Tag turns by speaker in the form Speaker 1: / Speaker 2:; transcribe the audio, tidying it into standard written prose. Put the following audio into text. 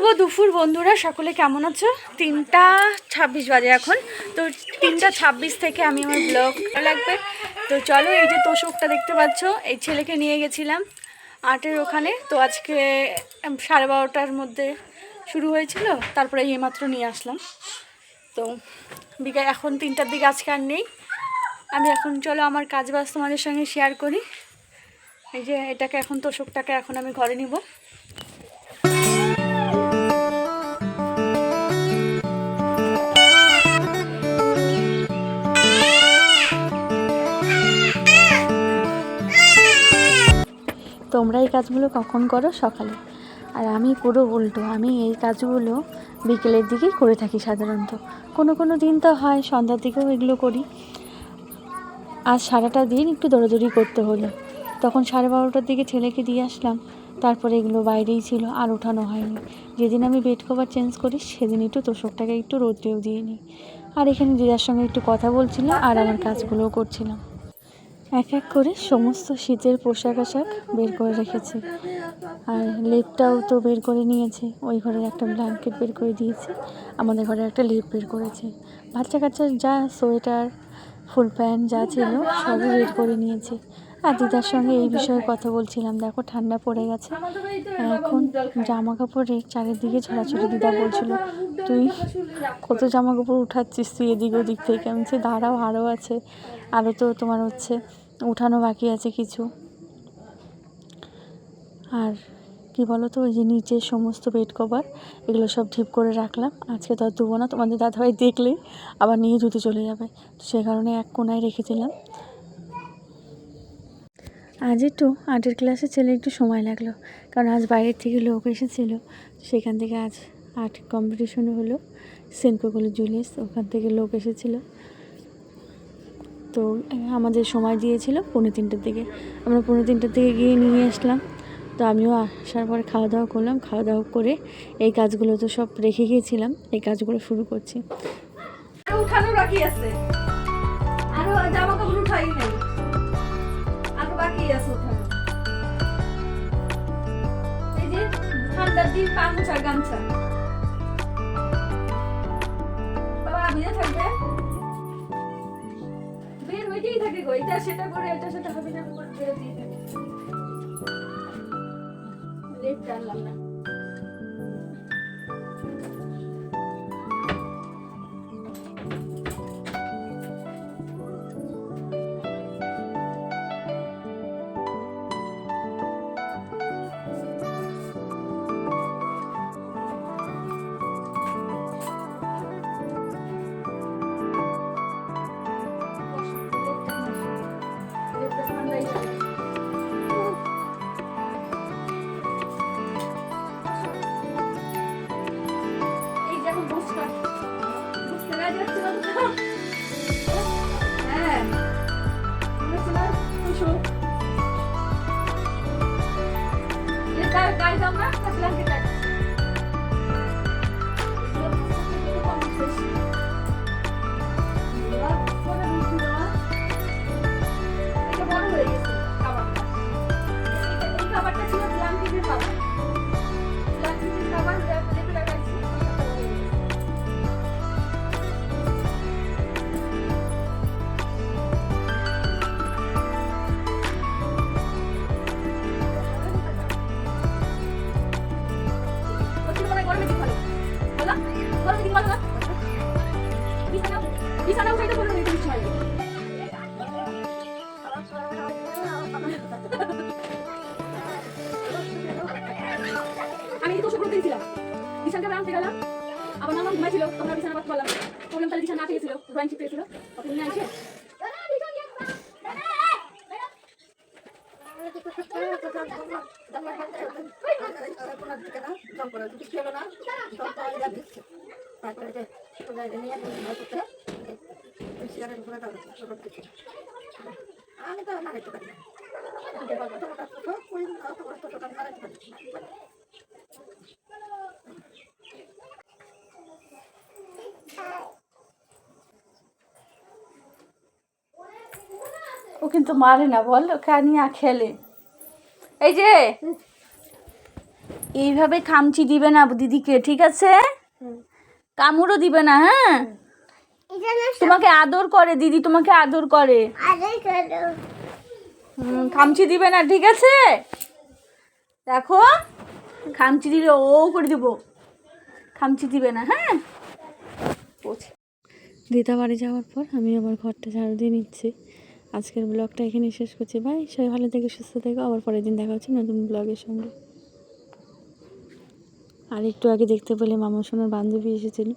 Speaker 1: শুভ দুপুর বন্ধুরা, সকলে কেমন আছো? 3:26 বাজে এখন। তো 3:26 থেকে আমি আমার ব্লগ লাগবে। তো চলো, এই যে তোষকটা দেখতে পাচ্ছ, এই ছেলেকে নিয়ে গেছিলাম আর্টের ওখানে। তো আজকে 12:30টার মধ্যে শুরু হয়েছিল, তারপরে এইমাত্র নিয়ে আসলাম। তো বিকাল এখন 3টার দিকে, আজকে আর নেই। আমি এখন চলো আমার কাজ বাজ তোমাদের সঙ্গে শেয়ার করি। এই যে এটাকে এখন, তোষকটাকে এখন আমি ঘরে নিব। তোমরা এই কাজগুলো কখন করো? সকালে। আর আমি পুরো উল্টো, আমি এই কাজগুলো বিকেলের দিকেই করে থাকি সাধারণত। কোনো দিন তো হয় সন্ধ্যার দিকেও এগুলো করি। আজ সারাটা দিন একটু দৌড়াদৌড়ি করতে হলো, তখন 12:30টার দিকে ছেলেকে দিয়ে আসলাম। তারপরে এগুলো বাইরেই ছিল, আর ওঠানো হয়নি। যেদিন আমি বেড কভার চেঞ্জ করি সেদিন একটু তোষকটাকে একটু রোদ্রেও দিয়ে নিই। আর এখানে দিদার সঙ্গে একটু কথা বলছিলাম আর আমার কাজগুলোও করছিলাম। এক এক করে সমস্ত শীতের পোশাক আশাক বের করে রেখেছি। আর লেপটাও তো বের করে নিয়েছে, ওই ঘরের একটা ব্ল্যাঙ্কেট বের করে দিয়েছে, আমাদের ঘরে একটা লেপ বের করেছে। বাচ্চা কাচ্চার যা সোয়েটার, ফুল প্যান্ট যা ছিল সবই বের করে নিয়েছে। আর দিদার সঙ্গে এই বিষয়ে কথা বলছিলাম। দেখো ঠান্ডা পড়ে গেছে, এখন জামা কাপড়ের চারিদিকে ছড়াছড়ি। দিদা বলছিল, তুই কত জামা কাপড় উঠাচ্ছিস তুই এদিক ওদিক থেকে? আমি বলছি, দাঁড়াও, আরও আছে, আরও তো তোমার হচ্ছে উঠানো বাকি আছে কিছু। আর কি বলো তো, ওই যে নিচের সমস্ত বেড কভার এগুলো সব ঢিপ করে রাখলাম। আজকে তো আর ধুবো না, তোমাদের দাদাভাই দেখলেই আবার নিয়ে ধুতে চলে যাবে, তো সে কারণে এক কোনায় রেখেছিলাম। আজ একটু আর্টের ক্লাসে ছেলে একটু সময় লাগলো, কারণ আজ বাইরের থেকে লোক এসেছিলো। সেখান থেকে আজ আর্ট কম্পিটিশনও হলো, সেনকোগুলো জুলিয়াস, ওখান থেকে লোক এসেছিলো। তো আমাদের সময় দিয়েছিল 2:45টার দিকে, আমরা 2:45টার দিকে গিয়ে নিয়ে আসলাম। তো আমিও আসার পরে খাওয়া দাওয়া করলাম। খাওয়া দাওয়া করে এই কাজগুলো তো সব রেখে গিয়েছিলাম, এই কাজগুলো শুরু করছি। উঠানো বাকি আছে, আরো জামা কাপড় উঠাই নাই, আরো বাকি আছে উঠানো। এই যে ঠান্ডার দিন পাঞ্চার গামছা, বাবা ভিজে থাকবে, বের হইতেই থাকে গো, এটা সেটা করে এটা সেটা হবে না করে বেরোতেই থাকে। লেপ টানলাম না। আমি তো শুরু করেছিলাম, বিছানাটা আনতে গেলাম, আবার নাম ঘুমাইছিল, তোমরা বিছানা বাদ করলাম, প্রবলেম তাহলে বিছানা আটকে গেছিল, ড্রয়িং শিখতে গেছিল, তখন নিয়ে আসে আমি তো না দেখতে পারি। ও কিন্তু মারে না, বল, ওকে নিয়ে খেলে। এই যে এইভাবে খামচি দিবে না দিদিকে, ঠিক আছে? কামড়ও দিবে না, হ্যাঁ? তোমাকে আদর করে দিদি, তোমাকে আদর করে। খামচি দিবে না, ঠিক আছে? দেখো, খামচি দিলে ও করে দেবো, খামচি দিবে না, হ্যাঁ? দিদা বাড়ি যাওয়ার পর আমি আবার ঘরটা ঝাড়ু দিয়ে নিচ্ছি। আজকের ব্লগটা এখানে শেষ করছি। বাই, সবাই ভালো থেকো, সুস্থ থেকো। আবার পরের দিন দেখা হচ্ছে নতুন ব্লগের সঙ্গে। আর একটু আগে দেখতে পেলে মামা সোনার বান্ধবী এসেছিল।